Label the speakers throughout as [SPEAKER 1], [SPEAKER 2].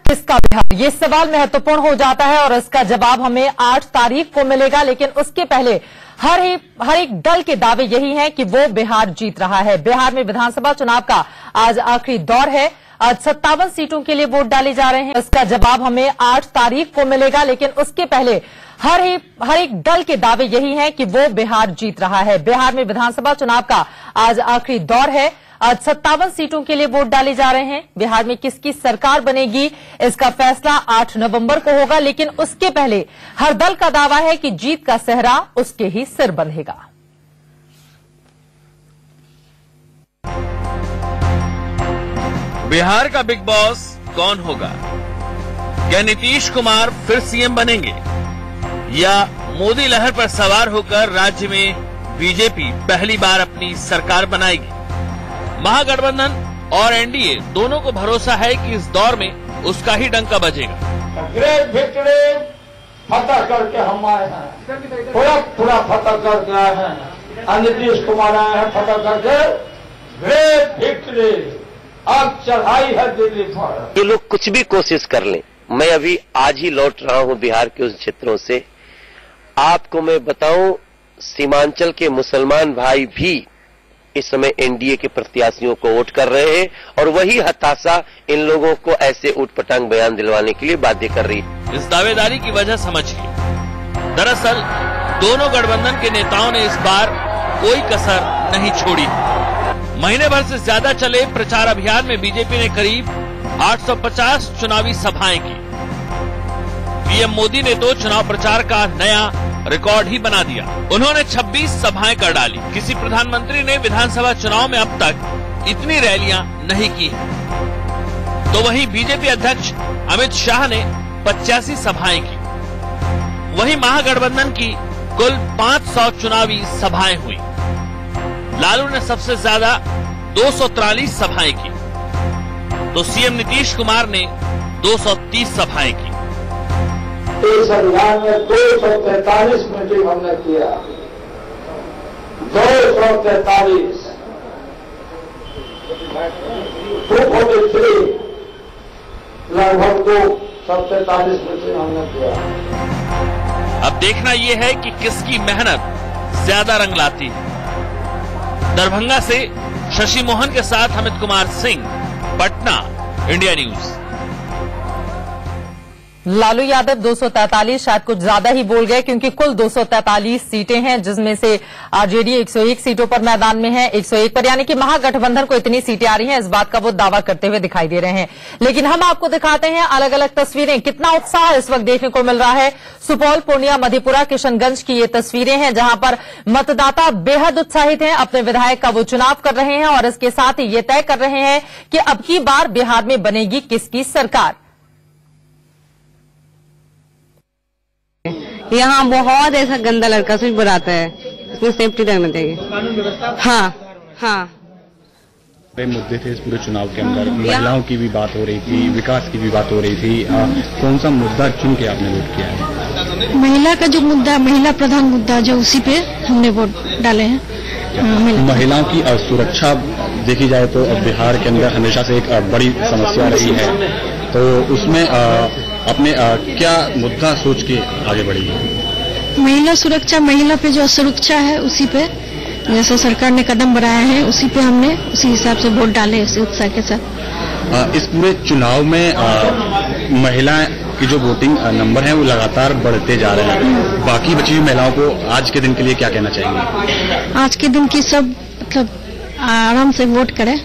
[SPEAKER 1] किसका बिहार, ये सवाल महत्वपूर्ण हो जाता है और इसका जवाब हमें 8 तारीख को मिलेगा। लेकिन उसके पहले हर एक दल के दावे यही हैं कि वो बिहार जीत रहा है। बिहार में विधानसभा चुनाव का आज आखिरी दौर है। आज 57 सीटों के लिए वोट डाले जा रहे हैं। इसका जवाब हमें 8 तारीख को मिलेगा। लेकिन उसके पहले हर एक दल के दावे यही हैं कि वो बिहार जीत रहा है। बिहार में विधानसभा चुनाव का आज आखिरी दौर है। आज 57 सीटों के लिए वोट डाले जा रहे हैं। बिहार में किसकी सरकार बनेगी, इसका फैसला 8 नवंबर को होगा। लेकिन उसके पहले हर दल का दावा है कि जीत का सेहरा उसके ही सिर बंधेगा।
[SPEAKER 2] बिहार का बिग बॉस कौन होगा? क्या नीतीश कुमार फिर सीएम बनेंगे या मोदी लहर पर सवार होकर राज्य में बीजेपी पहली बार अपनी सरकार बनाएगी? महागठबंधन और एनडीए दोनों को भरोसा है कि इस दौर में उसका ही डंका बजेगा।
[SPEAKER 3] ग्रेट विक्ट्री फतह करके हम आए हैं, पूरा फतह करके आए हैं। नीतीश कुमार आए हैं फतह करके। ग्रेट विक्ट्री, अब चढ़ाई है दिल्ली पर।
[SPEAKER 4] ये लोग कुछ भी कोशिश कर लें, मैं अभी आज ही लौट रहा हूं बिहार के उस क्षेत्रों से। आपको मैं बताऊं, सीमांचल के मुसलमान भाई भी इस समय एनडीए के प्रत्याशियों को वोट कर रहे हैं और वही हताशा इन लोगों को ऐसे उटपटांग बयान दिलवाने के लिए बाध्य कर रही है।
[SPEAKER 2] इस दावेदारी की वजह समझिए। दरअसल दोनों गठबंधन के नेताओं ने इस बार कोई कसर नहीं छोड़ी। महीने भर से ज्यादा चले प्रचार अभियान में बीजेपी ने करीब 850 चुनावी सभाएं की। पीएम मोदी ने तो चुनाव प्रचार का नया रिकॉर्ड ही बना दिया। उन्होंने 26 सभाएं कर डाली। किसी प्रधानमंत्री ने विधानसभा चुनाव में अब तक इतनी रैलियां नहीं की है। तो वहीं बीजेपी अध्यक्ष अमित शाह ने 85 सभाएं की। वहीं महागठबंधन की कुल 500 चुनावी सभाएं हुई। लालू ने सबसे ज्यादा 243 सभाएं की, तो सीएम नीतीश कुमार ने 230 सभाएं की।
[SPEAKER 3] इस अभियान में 243 मीटिंग हमने किया। 243 243 लगभग 243 मीटिंग हमने किया।
[SPEAKER 2] अब देखना यह है कि किसकी मेहनत ज्यादा रंग लाती है। दरभंगा से शशि मोहन के साथ अमित कुमार सिंह, पटना, इंडिया न्यूज।
[SPEAKER 1] लालू यादव 243 शायद कुछ ज्यादा ही बोल गए, क्योंकि कुल 243 सीटें हैं, जिसमें से आरजेडी 101 सीटों पर मैदान में है। 101 पर, यानी कि महागठबंधन को इतनी सीटें आ रही हैं, इस बात का वो दावा करते हुए दिखाई दे रहे हैं। लेकिन हम आपको दिखाते हैं अलग अलग तस्वीरें। कितना उत्साह इस वक्त देखने को मिल रहा है। सुपौल, पूर्णिया, मधेपुरा, किशनगंज की ये तस्वीरें हैं, जहां पर मतदाता बेहद उत्साहित हैं। अपने विधायक का वो चुनाव कर रहे हैं और इसके साथ ही ये तय कर रहे हैं कि अब की बार बिहार में बनेगी किसकी सरकार।
[SPEAKER 5] यहाँ बहुत ऐसा गंदा लड़का सिर्फ बुलाता है, इसमें सेफ्टी रहना चाहिए। हाँ।
[SPEAKER 6] बड़े मुद्दे थे इस पूरे चुनाव के अंदर। महिलाओं की भी बात हो रही थी, विकास की भी बात हो रही थी। कौन सा मुद्दा चुन के आपने वोट किया है?
[SPEAKER 7] महिला का जो मुद्दा, महिला प्रधान मुद्दा, जो उसी पे हमने वोट डाले हैं।
[SPEAKER 6] महिलाओं की सुरक्षा देखी जाए तो बिहार के अंदर हमेशा से एक बड़ी समस्या रही है, तो उसमें अपने क्या मुद्दा सोच के आगे बढ़ेगी?
[SPEAKER 7] महिला सुरक्षा, महिला पे जो सुरक्षा है उसी पे जैसे सरकार ने कदम बढ़ाया है, उसी पे हमने उसी हिसाब से वोट डाले इसी उत्साह के साथ।
[SPEAKER 6] इस पूरे चुनाव में महिला की जो वोटिंग नंबर है वो लगातार बढ़ते जा रहे हैं। बाकी बची हुई महिलाओं को आज के दिन के लिए क्या कहना चाहेंगे?
[SPEAKER 7] आज के दिन की सब मतलब आराम से वोट करें।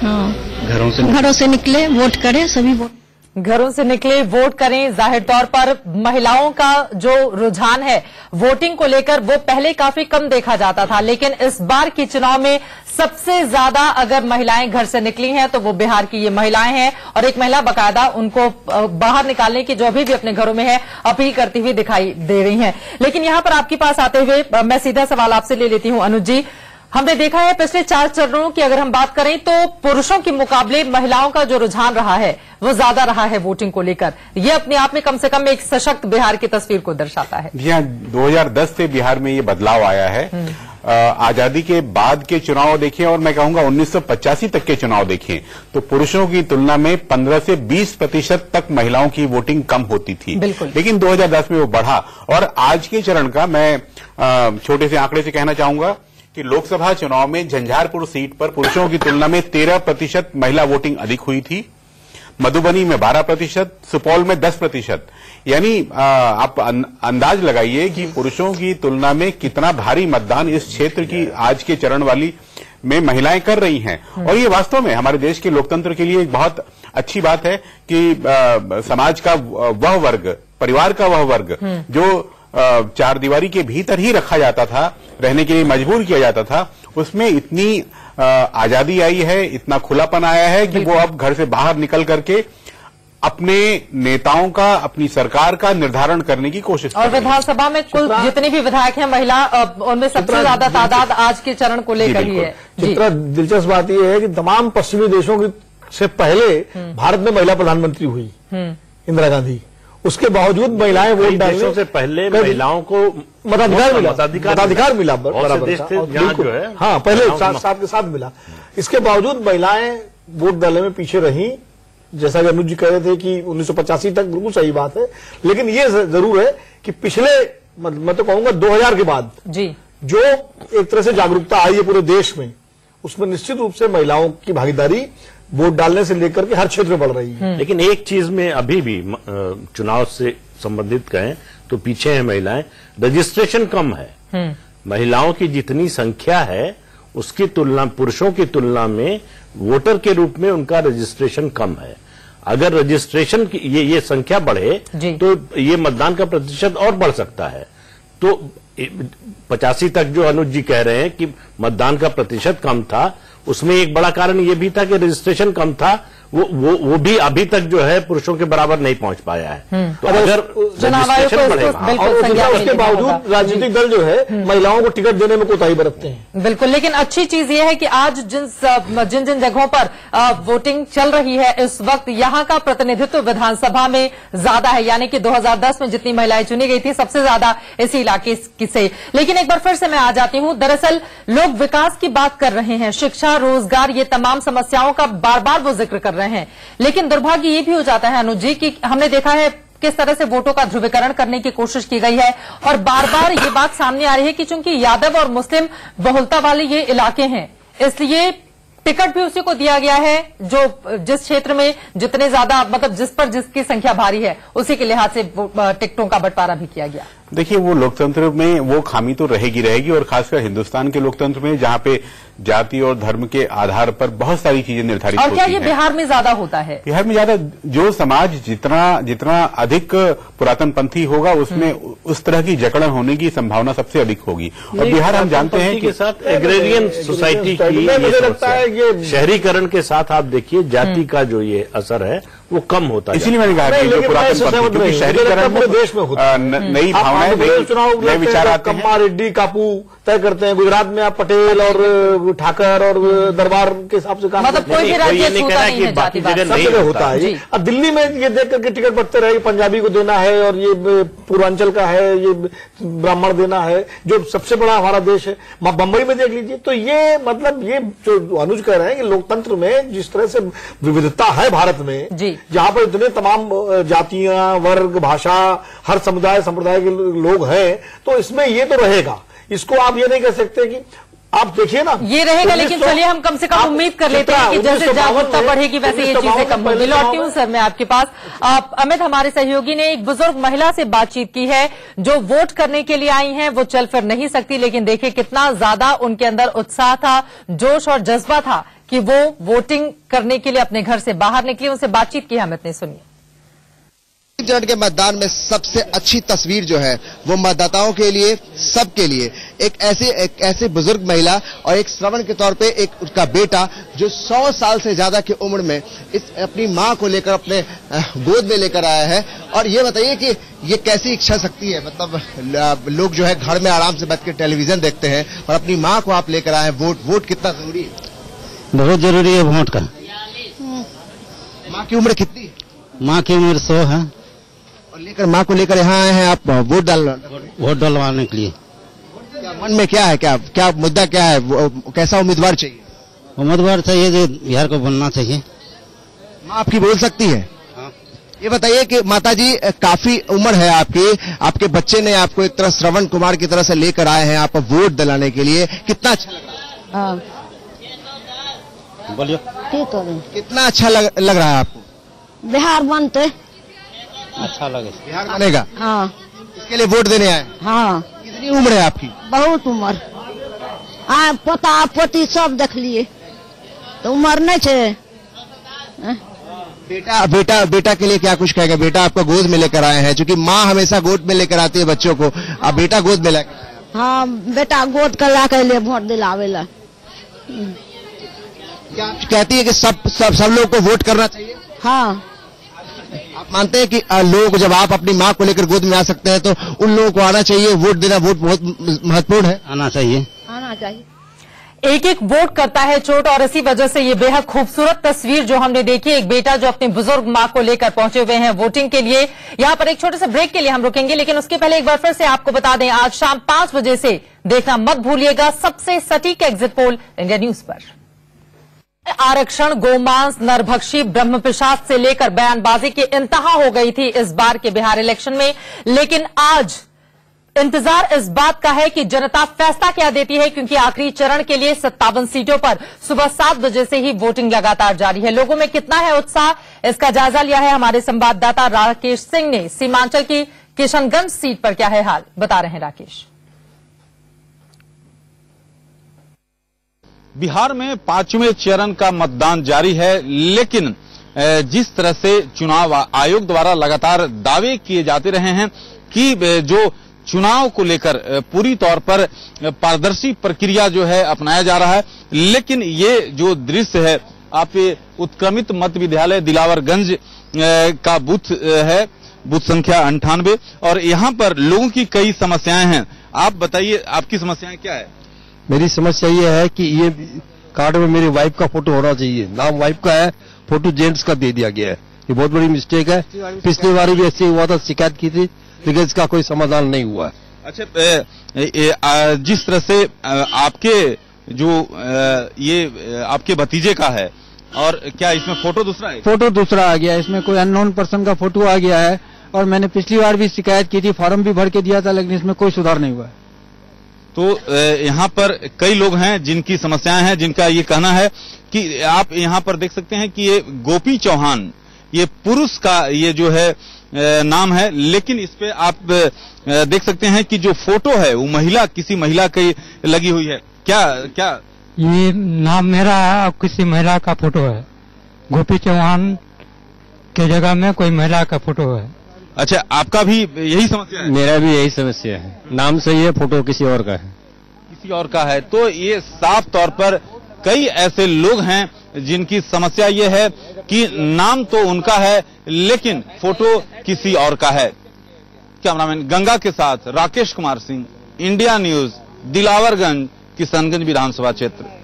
[SPEAKER 7] हाँ, घरों से निकले, वोट करें, सभी वोट
[SPEAKER 1] घरों से निकले, वोट करें। जाहिर तौर पर महिलाओं का जो रुझान है वोटिंग को लेकर, वो पहले काफी कम देखा जाता था, लेकिन इस बार के चुनाव में सबसे ज्यादा अगर महिलाएं घर से निकली हैं तो वो बिहार की ये महिलाएं हैं। और एक महिला बकायदा उनको बाहर निकालने की, जो अभी भी अपने घरों में है, अपील करती हुई दिखाई दे रही हैं। लेकिन यहां पर आपके पास आते हुए मैं सीधा सवाल आपसे ले लेती हूं। अनुज जी, हमने देखा है पिछले 4 चरणों की अगर हम बात करें तो पुरुषों के मुकाबले महिलाओं का जो रुझान रहा है वो ज्यादा रहा है वोटिंग को लेकर। ये अपने आप में कम से कम एक सशक्त बिहार की तस्वीर को दर्शाता है।
[SPEAKER 8] जी हाँ, 2010 से बिहार में ये बदलाव आया है। आजादी के बाद के चुनाव देखें और मैं कहूंगा 1985 तक के चुनाव देखें तो पुरुषों की तुलना में 15 से 20% तक महिलाओं की वोटिंग कम होती थी। लेकिन 2010 में वो बढ़ा। और आज के चरण का मैं छोटे से आंकड़े से कहना चाहूंगा कि लोकसभा चुनाव में झंझारपुर सीट पर पुरुषों की तुलना में 13% महिला वोटिंग अधिक हुई थी, मधुबनी में 12%, सुपौल में 10%। यानी आप अंदाज लगाइए कि पुरुषों की तुलना में कितना भारी मतदान इस क्षेत्र की आज के चरण वाली में महिलाएं कर रही हैं। और ये वास्तव में हमारे देश के लोकतंत्र के लिए एक बहुत अच्छी बात है कि समाज का वह वर्ग, परिवार का वह वर्ग जो चार दीवारी के भीतर ही रखा जाता था, रहने के लिए मजबूर किया जाता था, उसमें इतनी आजादी आई है, इतना खुलापन आया है कि वो अब घर से बाहर निकल करके अपने नेताओं का, अपनी सरकार का निर्धारण करने की कोशिश कर रही है।
[SPEAKER 1] और विधानसभा में कुल जितने भी विधायक हैं महिला, उनमें सबसे ज्यादा तादाद आज के चरण को लेकर ही है।
[SPEAKER 9] जितना दिलचस्प बात यह है कि तमाम पश्चिमी देशों से पहले भारत में महिला प्रधानमंत्री हुई इंदिरा गांधी, उसके बावजूद महिलाएं वोट डालने से पहले महिलाओं को मताधिकार मिला बराबर जो है। हाँ, पहले साथ के साथ मिला। इसके बावजूद महिलाएं वोट डालने में पीछे रही, जैसा कि अनुज जी कह रहे थे कि 1985 तक, बिल्कुल सही बात है। लेकिन ये जरूर है कि पिछले, मैं तो कहूंगा 2000 के बाद जी जो एक तरह से जागरूकता आई है पूरे देश में, उसमें निश्चित रूप से महिलाओं की भागीदारी वोट डालने से लेकर के हर क्षेत्र में बढ़ रही है।
[SPEAKER 10] लेकिन एक चीज में अभी भी चुनाव से संबंधित कहें तो पीछे है महिलाएं, रजिस्ट्रेशन कम है। महिलाओं की जितनी संख्या है उसकी तुलना, पुरुषों की तुलना में वोटर के रूप में उनका रजिस्ट्रेशन कम है। अगर रजिस्ट्रेशन की ये संख्या बढ़े तो ये मतदान का प्रतिशत और बढ़ सकता है। तो 85 तक जो अनुज जी कह रहे हैं कि मतदान का प्रतिशत कम था, उसमें एक बड़ा कारण ये भी था कि रजिस्ट्रेशन कम था, वो भी अभी तक जो है पुरुषों के बराबर नहीं पहुंच पाया है। तो अगर रजिस्ट्रेशन बढ़ेगा
[SPEAKER 9] और उसके बावजूद राजनीतिक दल जो है महिलाओं को टिकट देने में कोताही बरतते हैं।
[SPEAKER 1] बिल्कुल, लेकिन अच्छी चीज ये है कि आज जिन जिन जगहों पर वोटिंग चल रही है इस वक्त, यहाँ का प्रतिनिधित्व विधानसभा में ज्यादा है। यानी कि 2010 में जितनी महिलाएं चुनी गई थी सबसे ज्यादा इसी इलाके से। लेकिन एक बार फिर से मैं आ जाती हूं, दरअसल लोग विकास की बात कर रहे हैं, शिक्षा, रोजगार, ये तमाम समस्याओं का बार बार वो जिक्र कर रहे हैं। लेकिन दुर्भाग्य ये भी हो जाता है अनुज जी कि हमने देखा है किस तरह से वोटों का ध्रुवीकरण करने की कोशिश की गई है और बार बार ये बात सामने आ रही है कि चूंकि यादव और मुस्लिम बहुलता वाले ये इलाके हैं, इसलिए टिकट भी उसी को दिया गया है जो जिस क्षेत्र में जितने ज्यादा, मतलब जिस पर जिसकी संख्या भारी है उसी के लिहाज से टिकटों का बंटवारा भी किया गया।
[SPEAKER 8] देखिए, वो लोकतंत्र में वो खामी तो रहेगी और खासकर हिंदुस्तान के लोकतंत्र में जहां पे जाति और धर्म के आधार पर बहुत सारी चीजें निर्धारित होती हैं।
[SPEAKER 1] और क्या ये बिहार में ज्यादा होता है?
[SPEAKER 8] बिहार में ज्यादा, जो समाज जितना अधिक पुरातनपंथी होगा उसमें उस तरह की जकड़न होने की संभावना सबसे अधिक होगी। और बिहार हम जानते हैं कि
[SPEAKER 10] साथ एग्रेरियन सोसाइटी की मुझे लगता है ये शहरीकरण के साथ आप देखिए जाति का जो ये असर है वो कम होता है।
[SPEAKER 8] इसीलिए मैंने कहा कि जो पुरातनपंथी शहरीकरण
[SPEAKER 9] पूरे देश में होता है,
[SPEAKER 8] नई भावनाएं, नए विचार आते हैं।
[SPEAKER 9] कम्मा, रेड्डी, कापू तय करते हैं। गुजरात में आप पटेल और ठाकर और दरबार के हिसाब से काम,
[SPEAKER 1] मतलब कोई भी राज्य नहीं है,
[SPEAKER 10] बाकी जगह नहीं
[SPEAKER 9] होता है। अब दिल्ली में ये देख करके टिकट बंटते रहे, पंजाबी को देना है और ये पूर्वांचल का है, ये ब्राह्मण देना है, जो सबसे बड़ा हमारा देश है। बंबई में देख लीजिए। तो ये मतलब ये जो अनुज कह रहे हैं कि लोकतंत्र में जिस तरह से विविधता है भारत में, जहां पर इतने तमाम जातियां, वर्ग, भाषा, हर समुदाय संप्रदाय के लोग हैं, तो इसमें ये तो रहेगा। इसको आप ये नहीं कह सकते कि आप देखिए ना,
[SPEAKER 1] ये रहेगा। लेकिन चलिए हम कम से कम उम्मीद कर लेते हैं कि जैसे जागरूकता बढ़ेगी वैसे ये चीजें कम होंगी। लौटती हूं सर मैं आपके पास। अमित, हमारे सहयोगी ने एक बुजुर्ग महिला से बातचीत की है जो वोट करने के लिए आई हैं। वो चल फिर नहीं सकती, लेकिन देखिए कितना ज्यादा उनके अंदर उत्साह था, जोश और जज्बा था कि वो वोटिंग करने के लिए अपने घर से बाहर निकली। उनसे बातचीत की अमित ने, सुनिए।
[SPEAKER 11] चरण के मतदान में सबसे अच्छी तस्वीर जो है वो मतदाताओं के लिए, सबके लिए एक ऐसे बुजुर्ग महिला और एक श्रवण के तौर पे एक उसका बेटा जो 100 साल से ज्यादा की उम्र में इस अपनी मां को लेकर अपने गोद में लेकर आया है। और ये बताइए कि ये कैसी इच्छा शक्ति है, मतलब लोग जो है घर में आराम से बैठ के टेलीविजन देखते हैं और अपनी माँ को आप लेकर आए। वोट कितना जरूरी है?
[SPEAKER 12] बहुत जरूरी है वोट का।
[SPEAKER 11] माँ की उम्र कितनी है?
[SPEAKER 12] माँ की उम्र 100 है।
[SPEAKER 11] और लेकर माँ को लेकर यहाँ आए हैं आप वोट डलवाने के लिए?
[SPEAKER 12] क्या
[SPEAKER 11] मन में क्या है, क्या मुद्दा क्या है, कैसा उम्मीदवार चाहिए?
[SPEAKER 12] उम्मीदवार चाहिए जो बिहार को बनना चाहिए।
[SPEAKER 11] माँ आपकी बोल सकती है? हाँ। ये बताइए कि माताजी काफी उम्र है आपकी, आपके बच्चे ने आपको एक तरह श्रवण कुमार की तरह से लेकर आए हैं आप वोट दिलाने के लिए, कितना अच्छा लग रहा है?
[SPEAKER 12] बोलिए।
[SPEAKER 11] कितना अच्छा लग रहा है आपको?
[SPEAKER 7] बिहार बनते
[SPEAKER 12] अच्छा लगे।
[SPEAKER 11] बिहार बनेगा?
[SPEAKER 7] हाँ।
[SPEAKER 11] इसके लिए वोट देने आए?
[SPEAKER 7] हाँ।
[SPEAKER 11] कितनी उम्र है आपकी?
[SPEAKER 7] बहुत उम्र। पोता पोती सब देख लिए तो उम्र नहीं छे।
[SPEAKER 11] बेटा के लिए क्या कुछ कहेगा? बेटा आपका गोद में लेकर आए हैं, क्योंकि माँ हमेशा गोद में लेकर आती है बच्चों को, अब बेटा गोद में लेकर।
[SPEAKER 7] हाँ, बेटा गोद कर ला के लिए वोट दिलावेला।
[SPEAKER 11] क्या कहती है कि सब लोग को वोट करना चाहिए?
[SPEAKER 7] हाँ।
[SPEAKER 11] आप मानते हैं कि लोग जब आप अपनी माँ को लेकर गोद में आ सकते हैं तो उन लोगों को आना चाहिए, वोट देना वोट बहुत महत्वपूर्ण है।
[SPEAKER 12] आना चाहिए।
[SPEAKER 1] एक एक वोट करता है चोट, और इसी वजह से ये बेहद खूबसूरत तस्वीर जो हमने देखी, एक बेटा जो अपनी बुजुर्ग मां को लेकर पहुंचे हुए हैं वोटिंग के लिए। यहां पर एक छोटे से ब्रेक के लिए हम रुकेंगे, लेकिन उसके पहले एक बार फिर से आपको बता दें, आज शाम 5 बजे से देखना मत भूलिएगा सबसे सटीक एग्जिट पोल इंडिया न्यूज पर। आरक्षण, गोमांस, नरभक्षी, ब्रह्म पिशाच से लेकर बयानबाजी की इंतहा हो गई थी इस बार के बिहार इलेक्शन में, लेकिन आज इंतजार इस बात का है कि जनता फैसला क्या देती है, क्योंकि आखिरी चरण के लिए 57 सीटों पर सुबह 7 बजे से ही वोटिंग लगातार जारी है। लोगों में कितना है उत्साह, इसका जायजा लिया है हमारे संवाददाता राकेश सिंह ने। सीमांचल की किशनगंज सीट पर क्या है हाल, बता रहे हैं राकेश।
[SPEAKER 8] बिहार में 5वें चरण का मतदान जारी है, लेकिन जिस तरह से चुनाव आयोग द्वारा लगातार दावे किए जाते रहे हैं कि जो चुनाव को लेकर पूरी तौर पर पारदर्शी प्रक्रिया जो है अपनाया जा रहा है, लेकिन ये जो दृश्य है, आप ये उत्क्रमित मध्य विद्यालय दिलावरगंज का बूथ है, बूथ संख्या 98, और यहाँ पर लोगों की कई समस्याएं हैं। आप बताइए, आपकी समस्याएं क्या है?
[SPEAKER 13] मेरी समस्या ये है कि ये कार्ड में मेरी वाइफ का फोटो होना चाहिए, नाम वाइफ का है, फोटो जेंट्स का दे दिया गया है, ये बहुत बड़ी मिस्टेक है। पिछली बार भी ऐसे हुआ था, शिकायत की थी, लेकिन इसका कोई समाधान नहीं हुआ।
[SPEAKER 8] अच्छा, जिस तरह से आपके जो ये आपके भतीजे का है, और क्या इसमें फोटो दूसरा है?
[SPEAKER 12] फोटो दूसरा आ गया, इसमें कोई अननोन पर्सन का फोटो आ गया है, और मैंने पिछली बार भी शिकायत की थी, फॉर्म भी भर के दिया था, लेकिन इसमें कोई सुधार नहीं हुआ है।
[SPEAKER 8] तो यहाँ पर कई लोग हैं जिनकी समस्याएं हैं, जिनका ये कहना है कि आप यहाँ पर देख सकते हैं कि ये गोपी चौहान, ये पुरुष का ये जो है नाम है, लेकिन इस पे आप देख सकते हैं कि जो फोटो है वो महिला, किसी महिला की लगी हुई है। क्या
[SPEAKER 14] ये नाम मेरा है और किसी महिला का फोटो है, गोपी चौहान के जगह में कोई महिला का फोटो है।
[SPEAKER 8] अच्छा, आपका भी यही समस्या है?
[SPEAKER 13] मेरा भी यही समस्या है, नाम सही है, फोटो किसी और का है।
[SPEAKER 8] किसी और का है, तो ये साफ तौर पर कई ऐसे लोग हैं जिनकी समस्या ये है कि नाम तो उनका है लेकिन फोटो किसी और का है। कैमरामैन गंगा के साथ राकेश कुमार सिंह, इंडिया न्यूज, दिलावरगंज, किशनगंज विधानसभा क्षेत्र।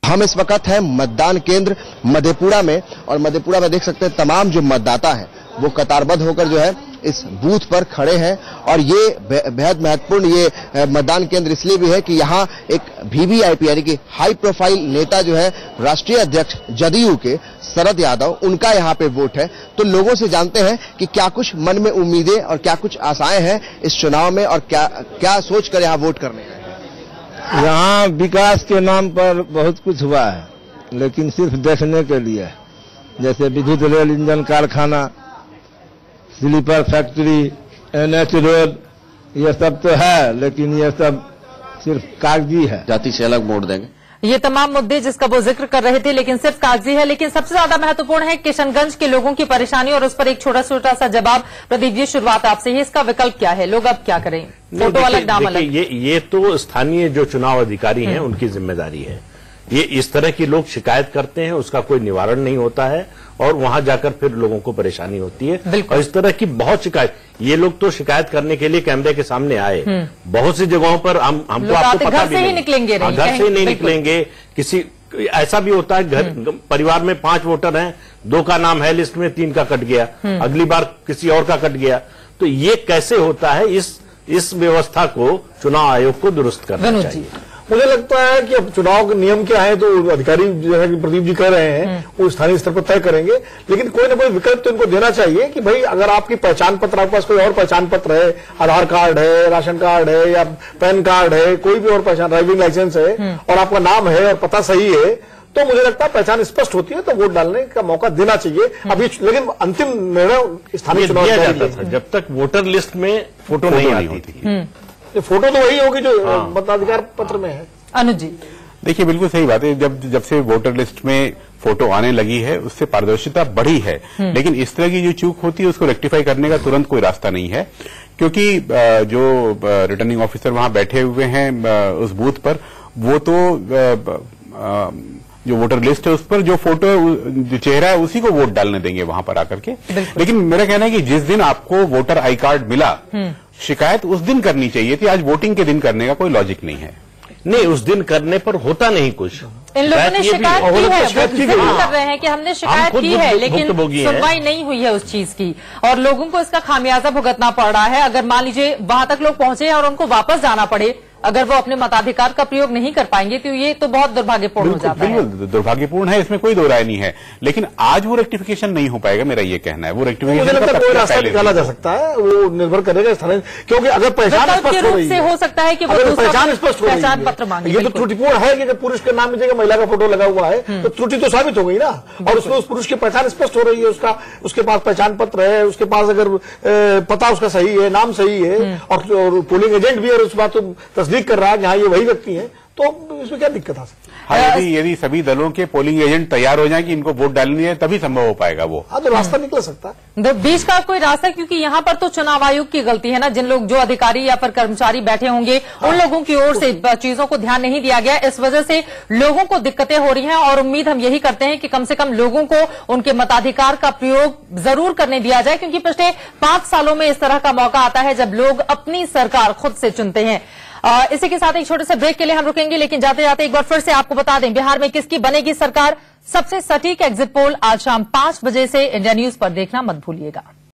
[SPEAKER 11] हम इस वक्त हैं मतदान केंद्र मधेपुरा में, और मधेपुरा में देख सकते हैं तमाम जो मतदाता हैं वो कतारबद्ध होकर जो है इस बूथ पर खड़े हैं। और ये बेहद महत्वपूर्ण ये मतदान केंद्र इसलिए भी है कि यहाँ एक वीवीआईपी यानी कि हाई प्रोफाइल नेता जो है राष्ट्रीय अध्यक्ष जदयू के शरद यादव, उनका यहाँ पे वोट है। तो लोगों से जानते हैं कि क्या कुछ मन में उम्मीदें और क्या कुछ आशाएं हैं इस चुनाव में, और क्या सोच कर यहाँ वोट करने हैं।
[SPEAKER 9] यहाँ विकास के नाम पर बहुत कुछ हुआ है, लेकिन सिर्फ देखने के लिए, जैसे विद्युत रेल इंजन कारखाना, स्लीपर फैक्ट्री, NH रोड, ये सब तो है, लेकिन ये सब सिर्फ कागजी है।
[SPEAKER 15] जाति से अलग वोट देंगे,
[SPEAKER 1] ये तमाम मुद्दे जिसका वो जिक्र कर रहे थे, लेकिन सिर्फ कागजी है। लेकिन सबसे ज्यादा महत्वपूर्ण है किशनगंज के लोगों की परेशानी, और उस पर एक छोटा सा जवाब। प्रदीप जी, शुरुआत आपसे ही, इसका विकल्प क्या है? लोग अब क्या करें? फोटो अलग, नाम अलग।
[SPEAKER 10] ये तो स्थानीय जो चुनाव अधिकारी हैं उनकी जिम्मेदारी है। ये इस तरह की लोग शिकायत करते हैं, उसका कोई निवारण नहीं होता है, और वहां जाकर फिर लोगों को परेशानी होती है। और इस तरह की बहुत शिकायत, ये लोग तो शिकायत करने के लिए कैमरे के सामने आए, बहुत सी जगहों पर हमको आपको पता भी नहीं, घर से नहीं निकलेंगे। किसी ऐसा भी होता है, घर परिवार में 5 वोटर हैं, 2 का नाम है लिस्ट में, 3 का कट गया, अगली बार किसी और का कट गया। तो ये कैसे होता है, इस इस व्यवस्था को चुनाव आयोग को दुरुस्त करना चाहिए।
[SPEAKER 9] मुझे लगता है कि अब चुनाव के नियम क्या है तो अधिकारी जैसा कि प्रदीप जी कह रहे हैं वो स्थानीय स्तर पर तय करेंगे, लेकिन कोई ना कोई विकल्प तो इनको देना चाहिए कि भाई अगर आपकी पहचान पत्र, आपके पास कोई और पहचान पत्र है, आधार कार्ड है, राशन कार्ड है या पैन कार्ड है, कोई भी और पहचान, ड्राइविंग लाइसेंस है और आपका नाम है और पता सही है, तो मुझे लगता है पहचान स्पष्ट होती है तो वोट डालने का मौका देना चाहिए। अभी लेकिन अंतिम निर्णय स्थानीय चुनाव
[SPEAKER 10] दिया जाता था जब तक वोटर लिस्ट में फोटो नहीं आती थी।
[SPEAKER 9] फोटो तो वही होगी जो मताधिकार पत्र में है।
[SPEAKER 1] अनुज जी
[SPEAKER 8] देखिए, बिल्कुल सही बात है। जब से वोटर लिस्ट में फोटो आने लगी है उससे पारदर्शिता बढ़ी है, लेकिन इस तरह की जो चूक होती है उसको रेक्टिफाई करने का तुरंत कोई रास्ता नहीं है, क्योंकि जो रिटर्निंग ऑफिसर वहां बैठे हुए हैं उस बूथ पर, वो तो जो वोटर लिस्ट है उस पर जो फोटो जो चेहरा है उसी को वोट डालने देंगे वहां पर आकर के। लेकिन मेरा कहना है कि जिस दिन आपको वोटर आई कार्ड मिला, शिकायत उस दिन करनी चाहिए थी। आज वोटिंग के दिन करने का कोई लॉजिक नहीं है।
[SPEAKER 10] नहीं, उस दिन करने पर होता नहीं कुछ।
[SPEAKER 1] इन लोगों ने शिकायत की है, वो जिक्र कर रहे हैं कि हमने शिकायत की है, लेकिन सुनवाई नहीं हुई है उस चीज की और लोगों को इसका खामियाजा भुगतना पड़ रहा है। अगर मान लीजिए वहां तक लोग पहुंचे और उनको वापस जाना पड़े, अगर वो अपने मताधिकार का प्रयोग नहीं कर पाएंगे तो ये तो बहुत दुर्भाग्यपूर्ण हो जाता है।
[SPEAKER 8] बिल्कुल दुर्भाग्यपूर्ण है, इसमें कोई दो राय नहीं है, लेकिन आज वो रेक्टिफिकेशन नहीं हो पाएगा, मेरा ये कहना है। वो रेक्टिफिकेशन
[SPEAKER 9] कोई रास्ता निकाला जा सकता है, वो निर्भर करेगा स्थानीय, क्योंकि अगर पहचान स्पष्ट हो रही है,
[SPEAKER 1] हो सकता है कि
[SPEAKER 9] पहचान स्पष्ट हो रही है,
[SPEAKER 1] पहचान पत्र मांगे।
[SPEAKER 9] ये तो त्रुटिपूर्ण है कि अगर पुरुष के नाम में जगह महिला का फोटो लगा हुआ है तो त्रुटि तो साबित हो गई ना, और उसमें उस पुरुष की पहचान स्पष्ट हो रही है, उसके पास पहचान पत्र है, उसके पास अगर पता उसका सही है, नाम सही है और पोलिंग एजेंट भी और उस बात को तस्दीक कर रहा है कि हाँ ये वही व्यक्ति है, तो इसमें क्या दिक्कत आ सकती है?
[SPEAKER 8] हाँ, यदि सभी दलों के पोलिंग एजेंट तैयार हो जाए कि इनको वोट डालनी है तभी संभव हो पाएगा वो।
[SPEAKER 9] हाँ, तो रास्ता निकल सकता है।
[SPEAKER 1] तो बीच का कोई रास्ता, क्योंकि यहाँ पर तो चुनाव आयोग की गलती है ना, जिन लोग जो अधिकारी या फिर कर्मचारी बैठे होंगे उन लोगों की ओर से चीजों को ध्यान नहीं दिया गया, इस वजह से लोगों को दिक्कतें हो रही हैं। और उम्मीद हम यही करते हैं कि कम से कम लोगों को उनके मताधिकार का प्रयोग जरूर करने दिया जाए, क्योंकि पिछले 5 सालों में इस तरह का मौका आता है जब लोग अपनी सरकार खुद से चुनते हैं। इसी के साथ एक छोटे से ब्रेक के लिए हम रुकेंगे, लेकिन जाते जाते एक बार फिर से आपको बता दें बिहार में किसकी बनेगी सरकार। सबसे सटीक एग्जिट पोल आज शाम 5 बजे से इंडिया न्यूज पर देखना मत भूलिएगा।